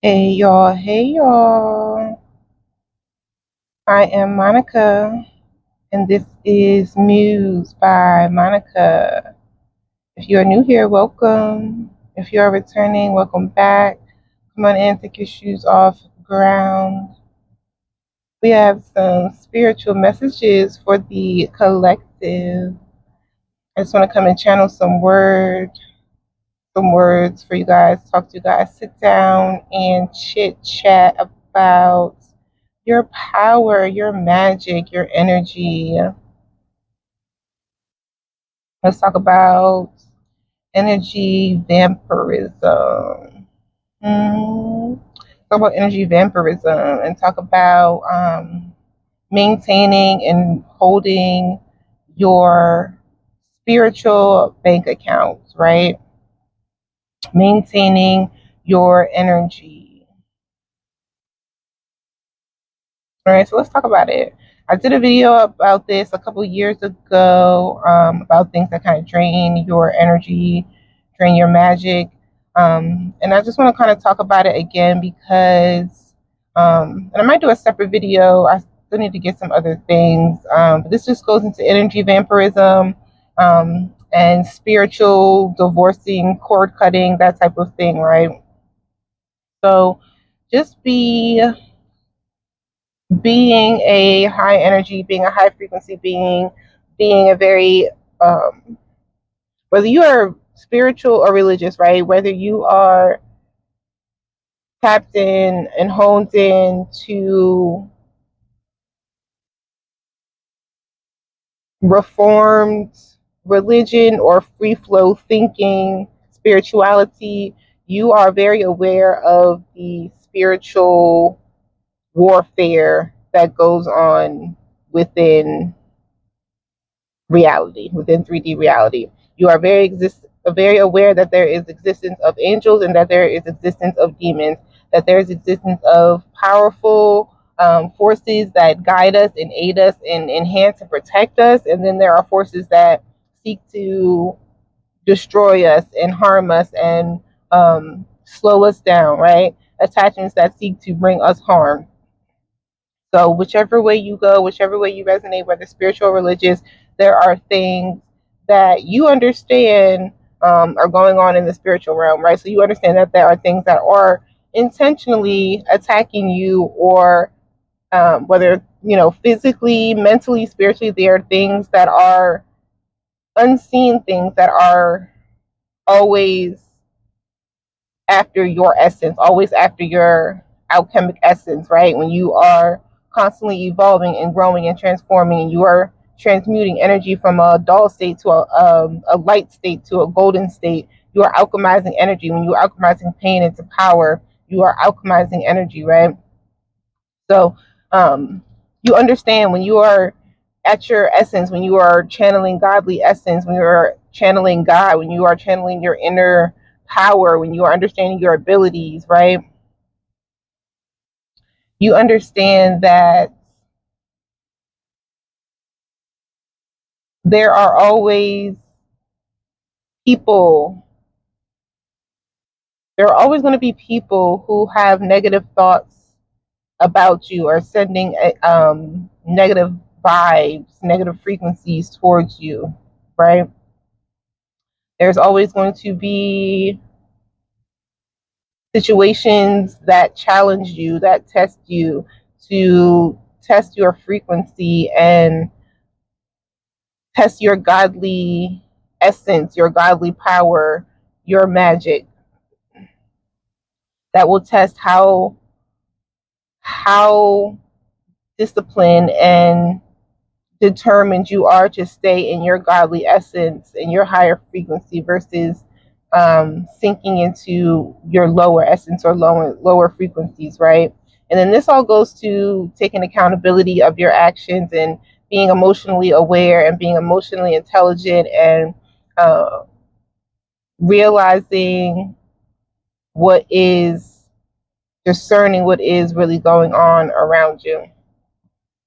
Hey y'all. I am Monica, and this is Muse by Monica. If you are new here, welcome. If you are returning, welcome back. Come on in, take your shoes off the ground. We have some spiritual messages for the collective. I just want to come and channel some words for you guys, talk to you guys, sit down and chit chat about your power, your magic, your energy. Let's talk about energy vampirism. Talk about energy vampirism and talk about maintaining and holding your spiritual bank accounts, right? Maintaining your energy. All right, so let's talk about it. I did a video about this a couple years ago, about things that kind of drain your energy, drain your magic. And I just want to kind of talk about it again because, and I might do a separate video. I still need to get some other things. But this just goes into energy vampirism, and spiritual divorcing, cord cutting, that type of thing, right? So just being a high energy, being a high frequency being, being a very, whether you are spiritual or religious, right? Whether you are tapped in and honed in to reformed religion or free flow thinking, spirituality, you are very aware of the spiritual warfare that goes on within reality, within 3D reality. You are very aware that there is existence of angels and that there is existence of demons, that there is existence of powerful forces that guide us and aid us and enhance and protect us, and then there are forces that seek to destroy us and harm us and slow us down, right? Attachments that seek to bring us harm. So whichever way you go, whichever way you resonate, whether spiritual or religious, there are things that you understand are going on in the spiritual realm, right? So you understand that there are things that are intentionally attacking you, or whether, physically, mentally, spiritually, there are things that are unseen, things that are always after your essence, always after your alchemic essence, right? When you are constantly evolving and growing and transforming, and you are transmuting energy from a dull state to a light state to a golden state, you are alchemizing energy. When you are alchemizing pain into power, you are alchemizing energy, right? So you understand when you are at your essence, when you are channeling godly essence, when you are channeling God, when you are channeling your inner power, when you are understanding your abilities, right? You understand that there are always people, there are always going to be people who have negative thoughts about you, or sending negative vibes, negative frequencies towards you, right? There's always going to be situations that challenge you, that test you, to test your frequency and test your godly essence, your godly power, your magic. That will test how disciplined and determined you are to stay in your godly essence and your higher frequency versus sinking into your lower essence or lower frequencies, right? And then this all goes to taking accountability of your actions and being emotionally aware and being emotionally intelligent, and realizing what is, discerning what is really going on around you,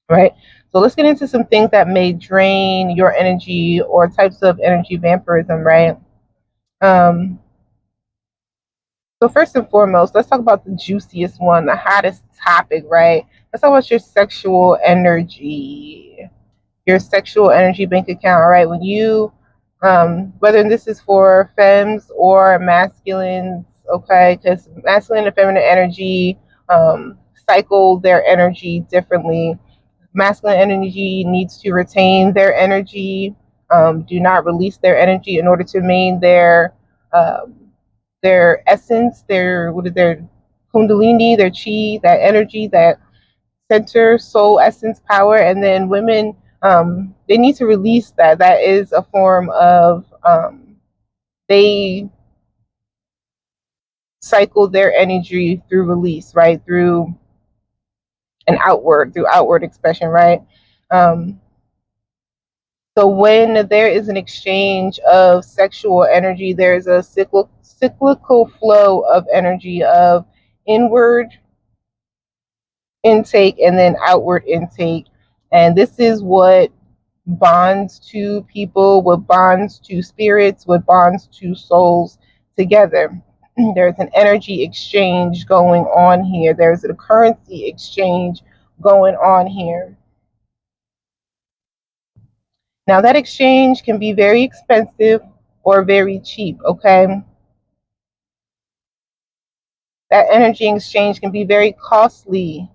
right? So let's get into some things that may drain your energy, or types of energy vampirism, right? So So first and foremost, let's talk about the juiciest one, the hottest topic, right? Let's talk about your sexual energy, your sexual energy bank account, all right? When you, whether this is for femmes or masculines, okay, because masculine and feminine energy cycle their energy differently. Masculine energy needs to retain their energy, do not release their energy in order to maintain um, their essence, their kundalini, their chi, that energy, that center, soul, essence, power. And then women, they need to release that. That is a form of they cycle their energy through release, right? Through through outward expression, right? Um, So when there is an exchange of sexual energy, there's a cyclical flow of energy of inward intake and then outward intake. And this is what bonds two people, what bonds two spirits, what bonds two souls together. There's an energy exchange going on here. There's a currency exchange going on here. Now, that exchange can be very expensive or very cheap, okay? That energy exchange can be very costly.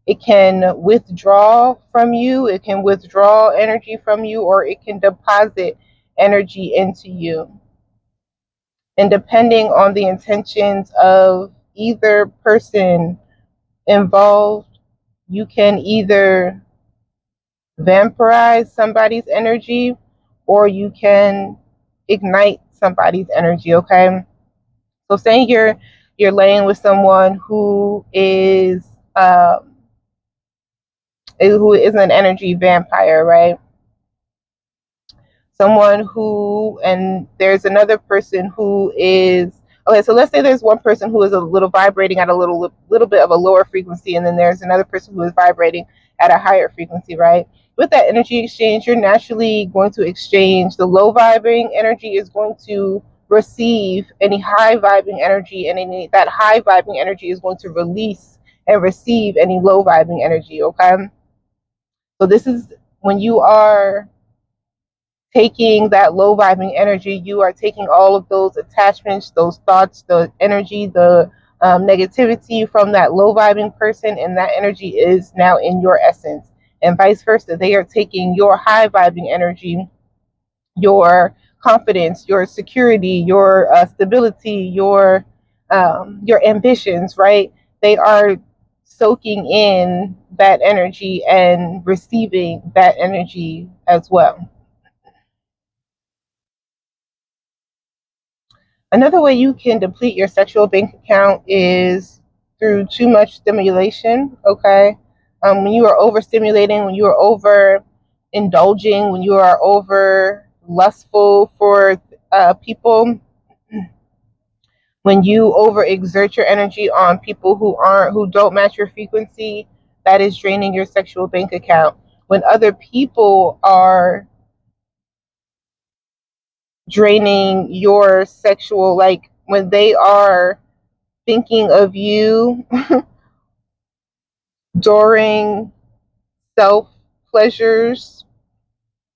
It can withdraw from you, it can withdraw energy from you, or it can deposit energy into you. And depending on the intentions of either person involved, you can either vampirize somebody's energy or you can ignite somebody's energy, okay? So saying you're laying with someone um, who is an energy vampire, right? Someone who, and there's another person who is, okay, so let's say there's one person who is a little vibrating at a little bit of a lower frequency, and then there's another person who is vibrating at a higher frequency, right? With that energy exchange, you're naturally going to exchange. The low vibrating energy is going to receive any high vibing energy, and that high vibing energy is going to release and receive any low vibing energy, okay? So this is when you are taking that low vibing energy, you are taking all of those attachments, those thoughts, the energy, the negativity from that low vibing person, and that energy is now in your essence. And vice versa, they are taking your high vibing energy, your confidence, your security, your stability, your ambitions, right? They are soaking in that energy and receiving that energy as well. Another way you can deplete your sexual bank account is through too much stimulation. Okay, when you are overstimulating, when you are over indulging, when you are over lustful for people, when you overexert your energy on people who don't match your frequency, that is draining your sexual bank account. When other people are draining your sexual, like when they are thinking of you during self pleasures,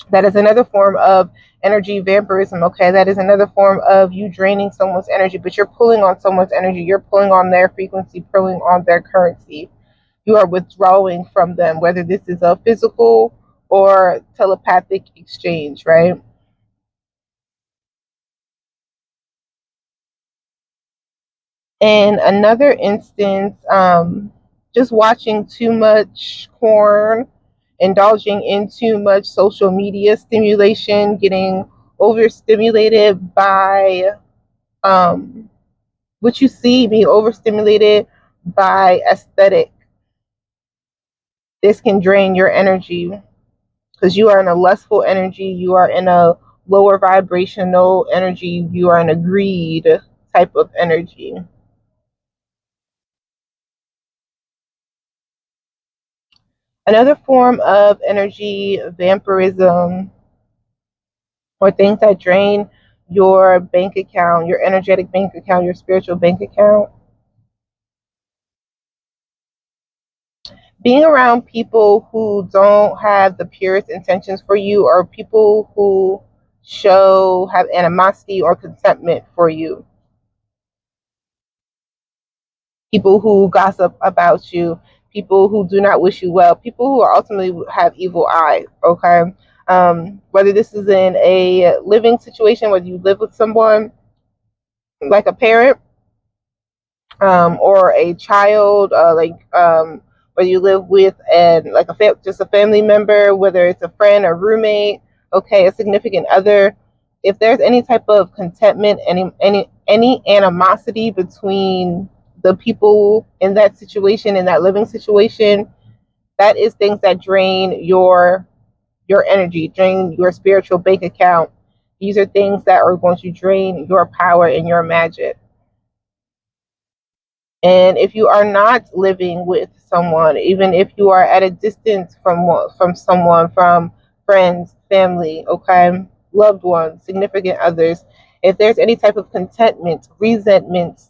that is another form of energy vampirism. Okay, that is another form of you draining someone's energy, but you're pulling on someone's energy, you're pulling on their frequency, pulling on their currency. You are withdrawing from them, whether this is a physical or telepathic exchange, right? In another instance, just watching too much porn, indulging in too much social media stimulation, getting overstimulated by what you see, being overstimulated by aesthetic. This can drain your energy because you are in a lustful energy, you are in a lower vibrational energy, you are in a greed type of energy. Another form of energy vampirism or things that drain your bank account, your energetic bank account, your spiritual bank account. Being around people who don't have the purest intentions for you, or people who have animosity or contentment for you, people who gossip about you, people who do not wish you well, people who ultimately have evil eye. Okay, whether this is in a living situation, whether you live with someone like a parent, or a child, whether you live with and like just a family member, whether it's a friend or roommate, okay, a significant other. If there's any type of contentment, any animosity between the people in that situation, in that living situation, that is things that drain your energy, drain your spiritual bank account. These are things that are going to drain your power and your magic. And if you are not living with someone, even if you are at a distance from someone, from friends, family, okay, loved ones, significant others, if there's any type of contentment, resentment,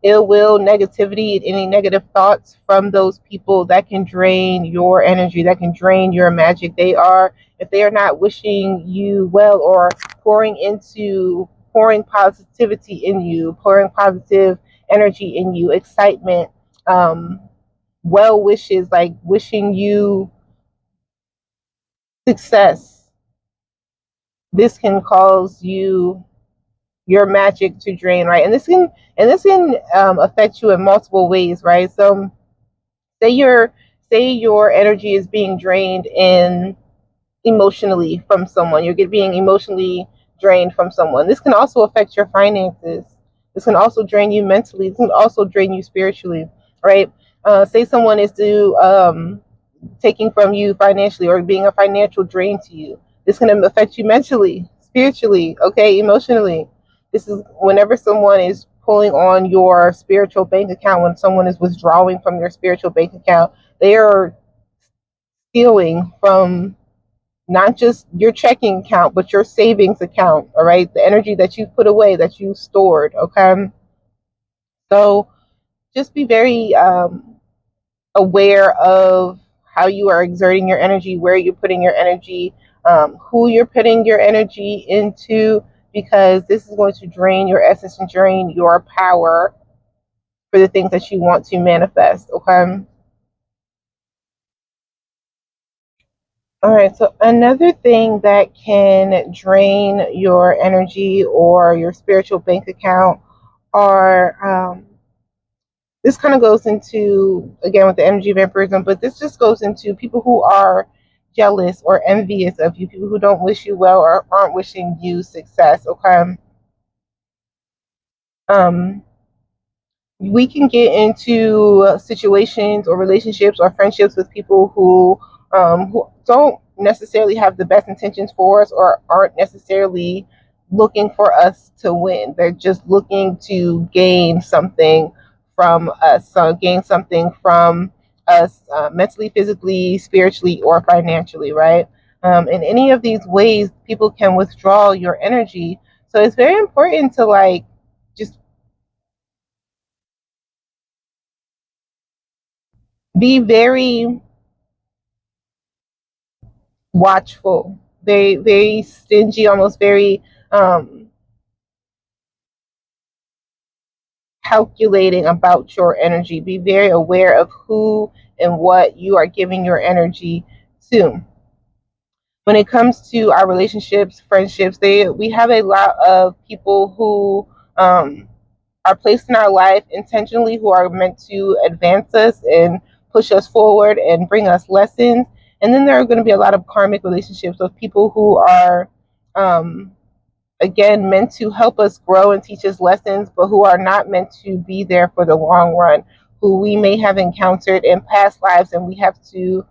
ill will, negativity, any negative thoughts from those people, that can drain your energy, that can drain your magic. If they are not wishing you well, or pouring positivity in you, pouring positive energy in you, excitement, well wishes, like wishing you success, this can cause your magic to drain, right? And this can affect you in multiple ways, right? So say your energy is being drained in emotionally from someone. Being emotionally drained from someone. This can also affect your finances. This can also drain you mentally. This can also drain you spiritually, right? Say someone is taking from you financially, or being a financial drain to you. This can affect you mentally, spiritually, okay, emotionally. This is whenever someone is pulling on your spiritual bank account, when someone is withdrawing from your spiritual bank account, they are stealing from not just your checking account, but your savings account, all right? The energy that you put away, that you stored, okay? So just be very aware of how you are exerting your energy, where you're putting your energy, who you're putting your energy into, because this is going to drain your essence and drain your power for the things that you want to manifest, okay? All right, so another thing that can drain your energy or your spiritual bank account are, this kind of goes into, again, with the energy vampirism, but this just goes into people who are jealous or envious of you, people who don't wish you well or aren't wishing you success, okay? Um, we can get into situations or relationships or friendships with people who don't necessarily have the best intentions for us, or aren't necessarily looking for us to win. They're just looking to gain something from us, gain something from us, mentally, physically, spiritually, or financially, right? In any of these ways, people can withdraw your energy. So it's very important to just be very watchful, very stingy, almost very um, calculating about your energy. Be very aware of who and what you are giving your energy to. When it comes to our relationships, friendships, we have a lot of people who are placed in our life intentionally, who are meant to advance us and push us forward and bring us lessons. And then there are going to be a lot of karmic relationships with people who are, um, again, meant to help us grow and teach us lessons, but who are not meant to be there for the long run, who we may have encountered in past lives, and we have to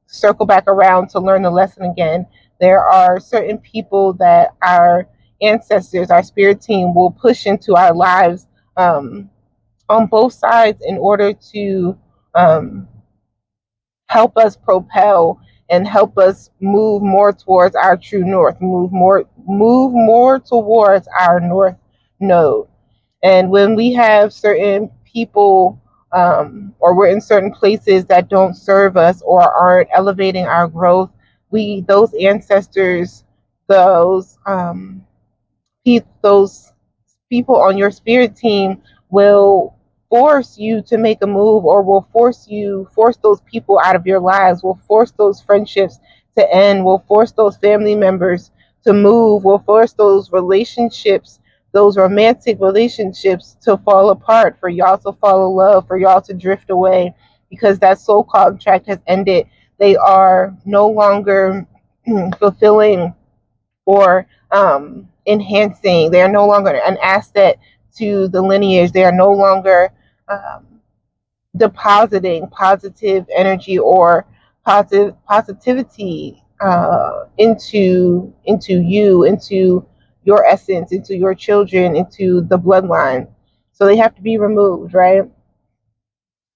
circle back around to learn the lesson again. There are certain people that our ancestors, our spirit team, will push into our lives, on both sides, in order to um, help us propel and help us move more towards our true north, move more towards our north node. And when we have certain people, or we're in certain places that don't serve us or aren't elevating our growth, those ancestors, those those people on your spirit team will force you to make a move, or will force those people out of your lives, will force those friendships to end, will force those family members to move, will force those relationships, those romantic relationships, to fall apart, for y'all to fall in love, for y'all to drift away, because that soul contract has ended. They are no longer fulfilling or enhancing. They are no longer an asset to the lineage. They are no longer um, depositing positive energy or positivity into you, into your essence, into your children, into the bloodline. So they have to be removed, right?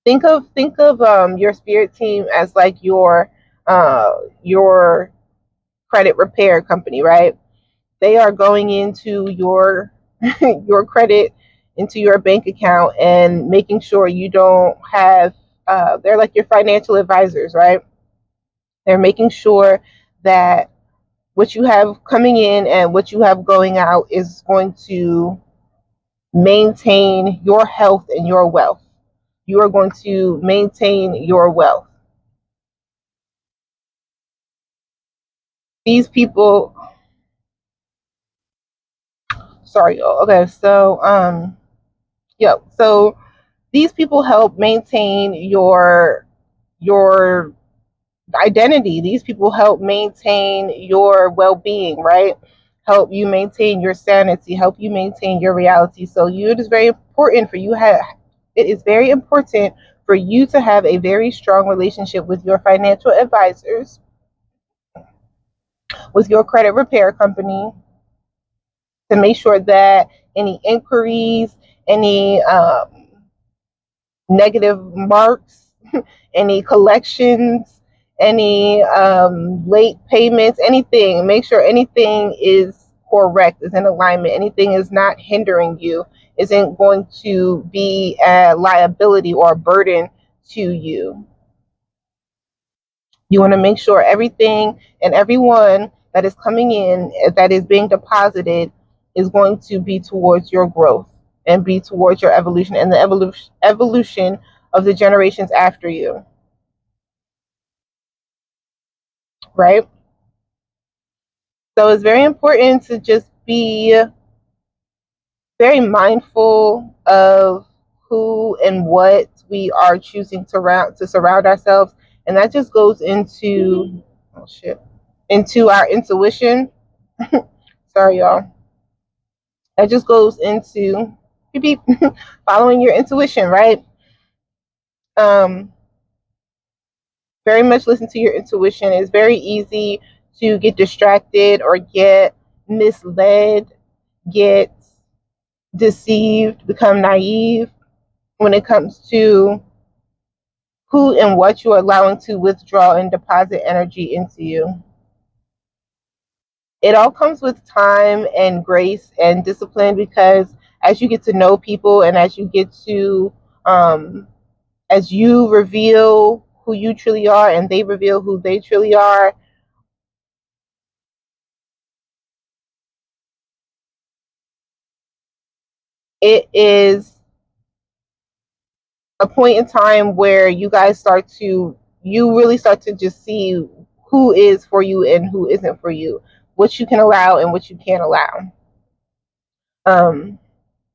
Think of your spirit team as like your credit repair company, right? They are going into your your credit, into your bank account, and making sure you don't have they're like your financial advisors, right? They're making sure that what you have coming in and what you have going out is going to maintain your health and your wealth. You are going to maintain your wealth. These people, sorry, y'all. Okay, so yeah, so these people help maintain your identity. These people help maintain your well-being, right? Help you maintain your sanity, help you maintain your reality. So it is very important for you have it is very important for you to have a very strong relationship with your financial advisors, with your credit repair company, to make sure that any inquiries, any negative marks, any collections, any late payments, anything. Make sure anything is correct, is in alignment. Anything is not hindering you, isn't going to be a liability or a burden to you. You want to make sure everything and everyone that is coming in, that is being deposited, is going to be towards your growth and be towards your evolution and the evolution of the generations after you, right? So it's very important to just be very mindful of who and what we are choosing to surround ourselves, and that just goes into oh shit into our intuition. Sorry, y'all. That just goes into beep, beep, following your intuition, right? Um, very much listen to your intuition. It's very easy to get distracted or get misled, get deceived, become naive when it comes to who and what you're allowing to withdraw and deposit energy into you. It all comes with time and grace and discipline, because as you get to know people and as you get to as you reveal who you truly are and they reveal who they truly are, it is a point in time where you really start to just see who is for you and who isn't for you, what you can allow and what you can't allow, um,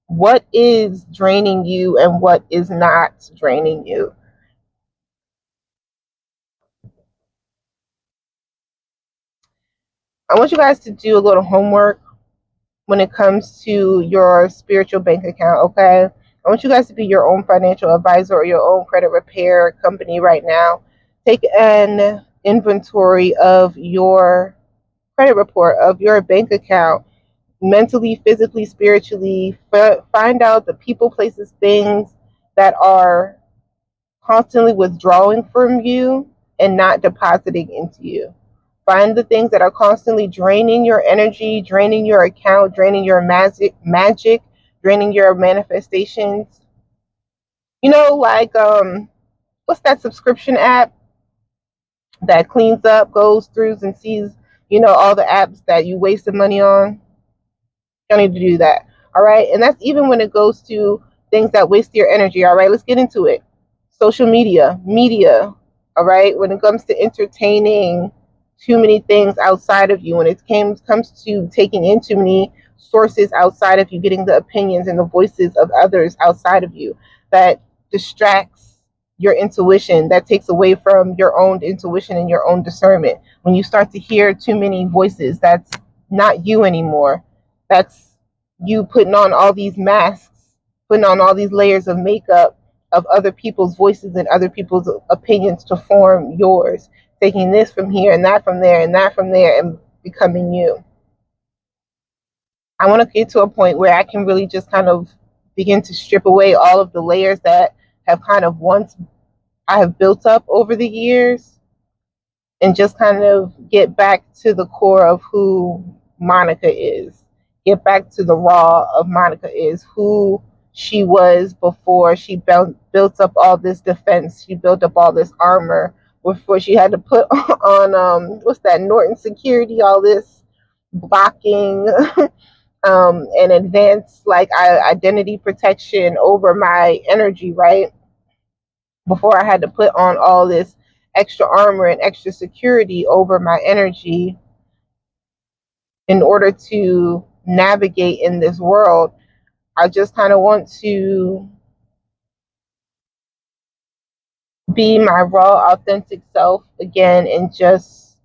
what is draining you and what is not draining you. I want you guys to do a little homework when it comes to your spiritual bank account, okay? I want you guys to be your own financial advisor or your own credit repair company right now. Take an inventory of your credit report, of your bank account, mentally, physically, spiritually. Find out the people, places, things that are constantly withdrawing from you, and not depositing into you. Find the things that are constantly draining your energy, draining your account, draining your magic, draining your manifestations. You know, like what's that subscription app that cleans up, goes through and sees, all the apps that you wasted money on? You don't need to do that. All right. And that's even when it goes to things that waste your energy. All right. Let's get into it. Social media. All right. When it comes to entertaining too many things outside of you, when it comes to taking in too many sources outside of you, getting the opinions and the voices of others outside of you, that distracts your intuition, that takes away from your own intuition and your own discernment. When you start to hear too many voices, that's not you anymore. That's you putting on all these masks, putting on all these layers of makeup of other people's voices and other people's opinions to form yours, taking this from here and that from there and that from there and becoming you. I want to get to a point where I can really just kind of begin to strip away all of the layers that have kind of once I have built up over the years, and just kind of get back to the core of who Monica is. Get back to the raw of Monica is, who she was before she built up all this defense. She built up all this armor before she had to put on what's that, Norton Security, all this blocking and advanced like identity protection over my energy, right? Before I had to put on all this extra armor and extra security over my energy in order to navigate in this world. I just kind of want to be my raw, authentic self again and just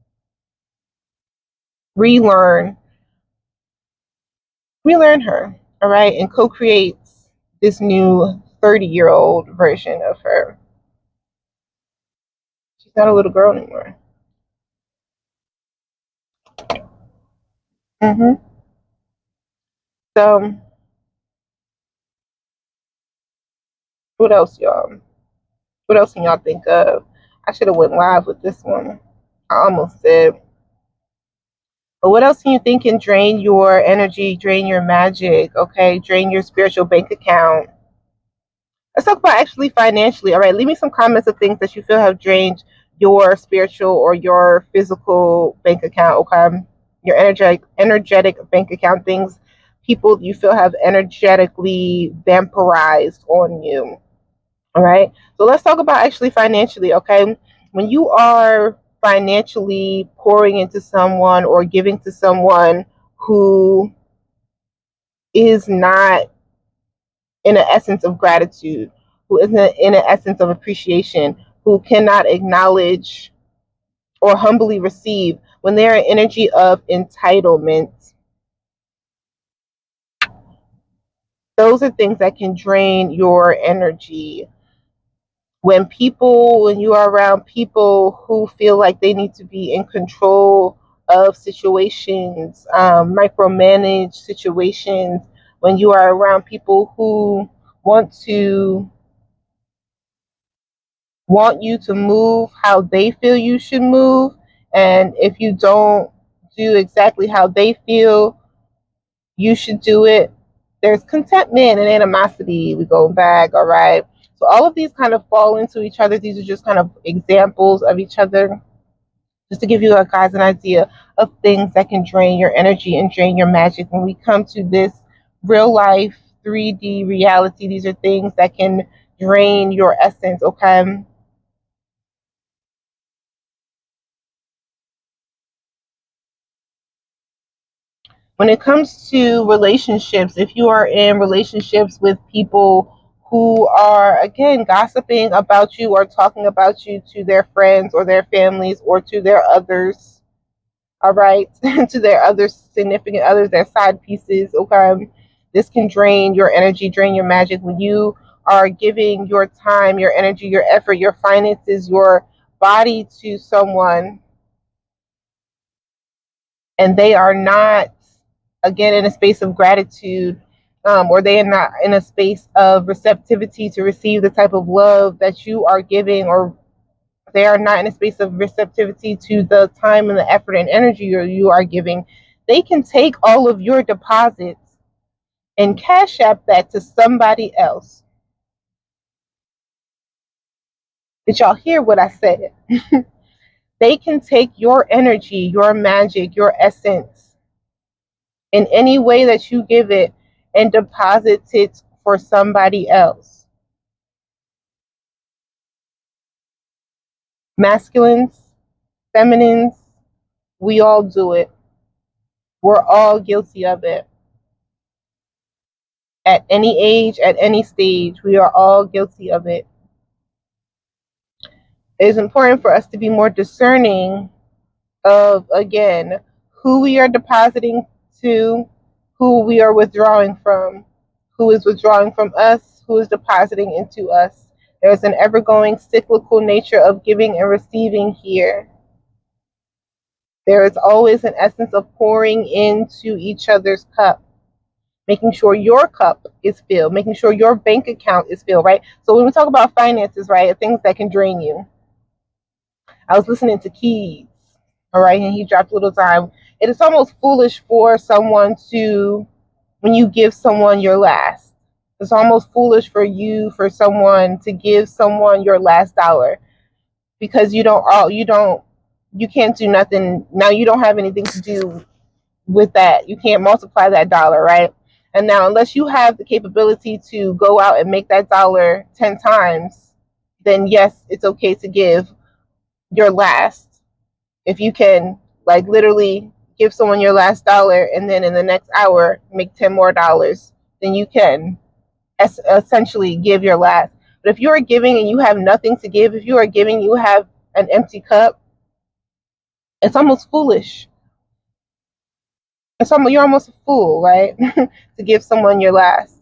relearn her, all right, and co-create this new 30-year-old version of her. She's not a little girl anymore. So, what else, y'all? What else can y'all think of? I should have went live with this one. I almost did. But what else can you think can drain your energy, drain your magic, okay? Drain your spiritual bank account. Let's talk about actually financially. All right, leave me some comments of things that you feel have drained your spiritual or your physical bank account, okay? Your energetic bank account, things, people you feel have energetically vampirized on you. All right. So let's talk about actually financially, okay? When you are financially pouring into someone or giving to someone who is not in an essence of gratitude, who isn't in an essence of appreciation, who cannot acknowledge or humbly receive, when they're an energy of entitlement, those are things that can drain your energy. When you are around people who feel like they need to be in control of situations, micromanage situations, when you are around people who want you to move how they feel you should move, and if you don't do exactly how they feel you should do it, there's contentment and animosity. We go back, all right? So all of these kind of fall into each other. These are just kind of examples of each other, just to give you guys an idea of things that can drain your energy and drain your magic. When we come to this real life 3D reality, these are things that can drain your essence, okay? When it comes to relationships, if you are in relationships with people who are, again, gossiping about you or talking about you to their friends or their families or to their others, all right, to their other significant others, their side pieces, okay, this can drain your energy, drain your magic. When you are giving your time, your energy, your effort, your finances, your body to someone, and they are not, again, in a space of gratitude, or they are not in a space of receptivity to receive the type of love that you are giving or they are not in a space of receptivity to the time and the effort and energy you are giving, they can take all of your deposits and cash app that to somebody else. Did y'all hear what I said? They can take your energy, your magic, your essence, in any way that you give it, and deposit it for somebody else. Masculines, feminines, we all do it. We're all guilty of it. At any age, at any stage, we are all guilty of it. It is important for us to be more discerning of, again, who we are depositing to, who we are withdrawing from, who is withdrawing from us, who is depositing into us. There's an ever-going cyclical nature of giving and receiving here. There is always an essence of pouring into each other's cup, making sure your cup is filled, making sure your bank account is filled, right? So when we talk about finances, right, things that can drain you. I was listening to Keys, all right, and he dropped a little time. It is almost foolish for someone to, when you give someone your last, it's almost foolish for someone to give someone your last dollar, because you can't do nothing. Now you don't have anything to do with that. You can't multiply that dollar, right? And now, unless you have the capability to go out and make that dollar 10 times, then yes, it's okay to give your last. If you can, like, literally give someone your last dollar and then in the next hour make 10 more dollars, then you can essentially give your last. But if you are giving and you have nothing to give, if you are giving, you have an empty cup, it's almost foolish. You're almost a fool, right? To give someone your last.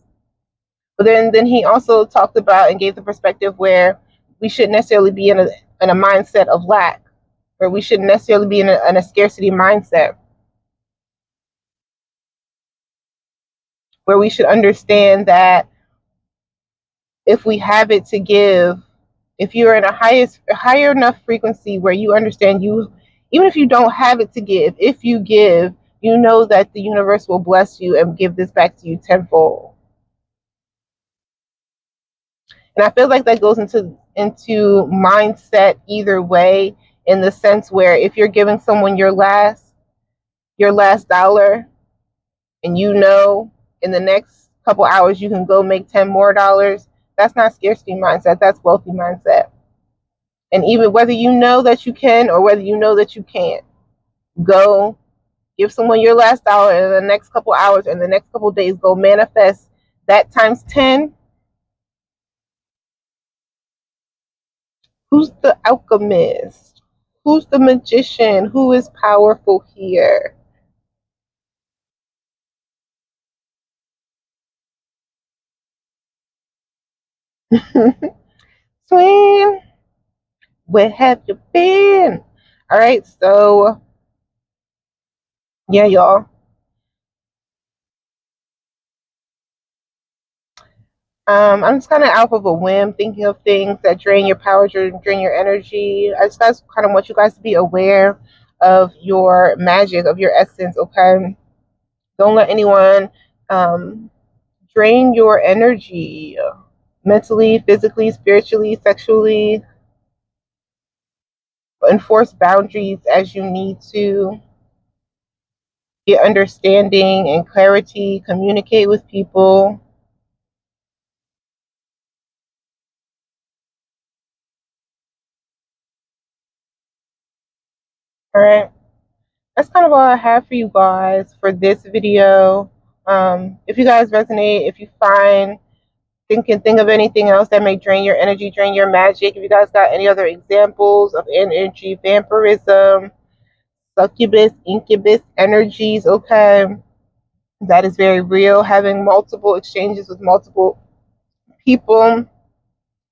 But then he also talked about and gave the perspective where we shouldn't necessarily be in a mindset of lack, or we shouldn't necessarily be in a scarcity mindset, where we should understand that if we have it to give, if you're in a higher enough frequency where you understand, you, even if you don't have it to give, if you give, you know that the universe will bless you and give this back to you tenfold. And I feel like that goes into mindset either way, in the sense where if you're giving someone your last dollar, and you know in the next couple hours you can go make 10 more dollars, that's not scarcity mindset, that's wealthy mindset. And even whether you know that you can or whether you know that you can't, go give someone your last dollar, and in the next couple hours and the next couple days, go manifest that times 10. Who's the alchemist? Who's the magician? Who is powerful here? Swim, where have you been? All right, so yeah, y'all. I'm just kind of out of a whim, thinking of things that drain your power, drain your energy. I just kind of want you guys to be aware of your magic, of your essence, okay? Don't let anyone drain your energy mentally, physically, spiritually, sexually. Enforce boundaries as you need to. Get understanding and clarity. Communicate with people. All right. That's kind of all I have for you guys for this video. If you guys resonate, if you think of anything else that may drain your energy, drain your magic, if you guys got any other examples of energy vampirism, succubus, incubus energies, okay, that is very real. Having multiple exchanges with multiple people,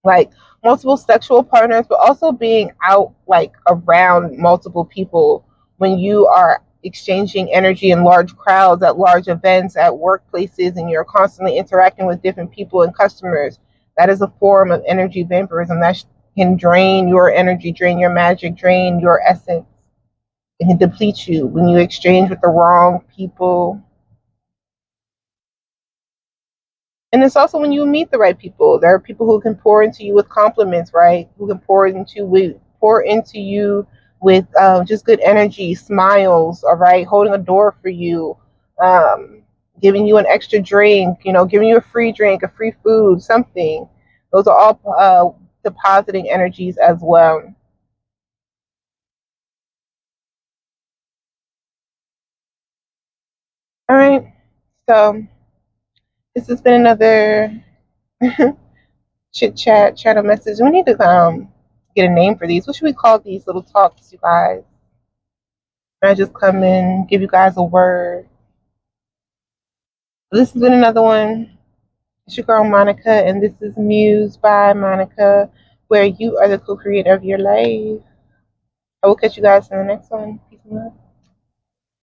like multiple sexual partners, but also being out, like, around multiple people when you are exchanging energy in large crowds, at large events, at workplaces, and you're constantly interacting with different people and customers. That is a form of energy vampirism. That can drain your energy, drain your magic, drain your essence. It can deplete you when you exchange with the wrong people. And it's also when you meet the right people. There are people who can pour into you with compliments, right? Who can pour into you with just good energy, smiles, all right, holding a door for you, giving you an extra drink, giving you a free drink, a free food, something. Those are all depositing energies as well. All right. So this has been another chit chat, channel message. We need to get a name for these. What should we call these little talks, you guys? I just come in, give you guys a word. This has been another one. It's your girl Monica, and this is Muse by Monica, where you are the co-creator of your life. I will catch you guys in the next one. Peace and love.